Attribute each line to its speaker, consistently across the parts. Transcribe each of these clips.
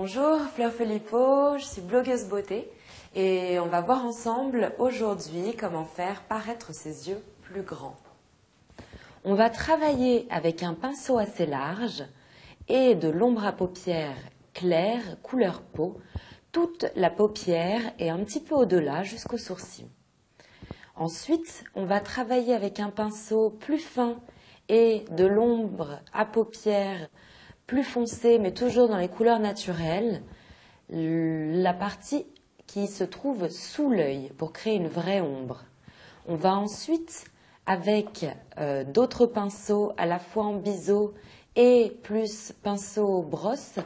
Speaker 1: Bonjour, Fleur Filippo, je suis blogueuse beauté et on va voir ensemble aujourd'hui comment faire paraître ses yeux plus grands. On va travailler avec un pinceau assez large et de l'ombre à paupières claire, couleur peau, toute la paupière et un petit peu au-delà jusqu'au sourcil. Ensuite, on va travailler avec un pinceau plus fin et de l'ombre à paupières plus foncée, mais toujours dans les couleurs naturelles, la partie qui se trouve sous l'œil pour créer une vraie ombre. On va ensuite, avec d'autres pinceaux, à la fois en biseau et plus pinceau brosse,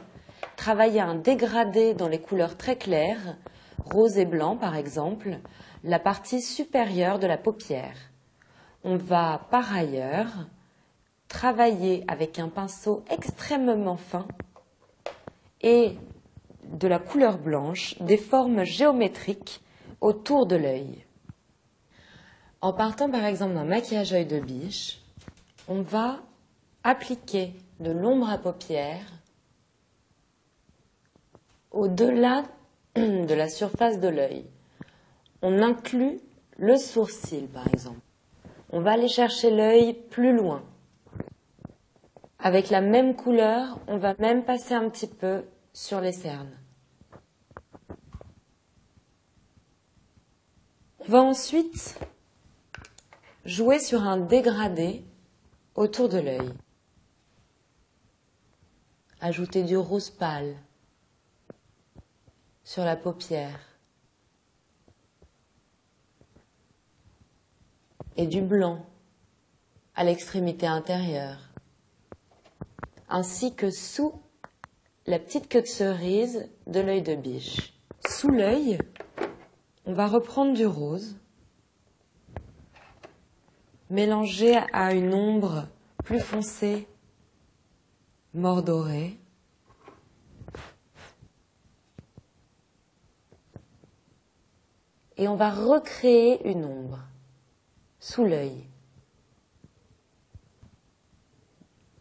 Speaker 1: travailler un dégradé dans les couleurs très claires, rose et blanc par exemple, la partie supérieure de la paupière. On va par ailleurs travailler avec un pinceau extrêmement fin et de la couleur blanche des formes géométriques autour de l'œil. En partant par exemple d'un maquillage œil de biche, on va appliquer de l'ombre à paupières au-delà de la surface de l'œil. On inclut le sourcil par exemple. On va aller chercher l'œil plus loin. Avec la même couleur, on va même passer un petit peu sur les cernes. On va ensuite jouer sur un dégradé autour de l'œil. Ajouter du rose pâle sur la paupière et du blanc à l'extrémité intérieure, ainsi que sous la petite queue de cerise de l'œil de biche. Sous l'œil, on va reprendre du rose, mélangé à une ombre plus foncée, mordorée. Et on va recréer une ombre sous l'œil,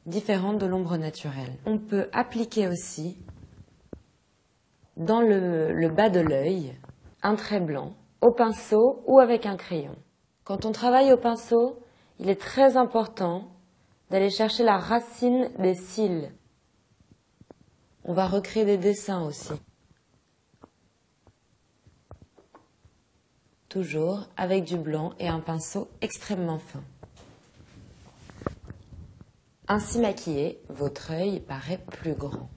Speaker 1: différente de l'ombre naturelle. On peut appliquer aussi dans le bas de l'œil un trait blanc au pinceau ou avec un crayon. Quand on travaille au pinceau, il est très important d'aller chercher la racine des cils. On va recréer des dessins aussi. Toujours avec du blanc et un pinceau extrêmement fin. Ainsi maquillé, votre œil paraît plus grand.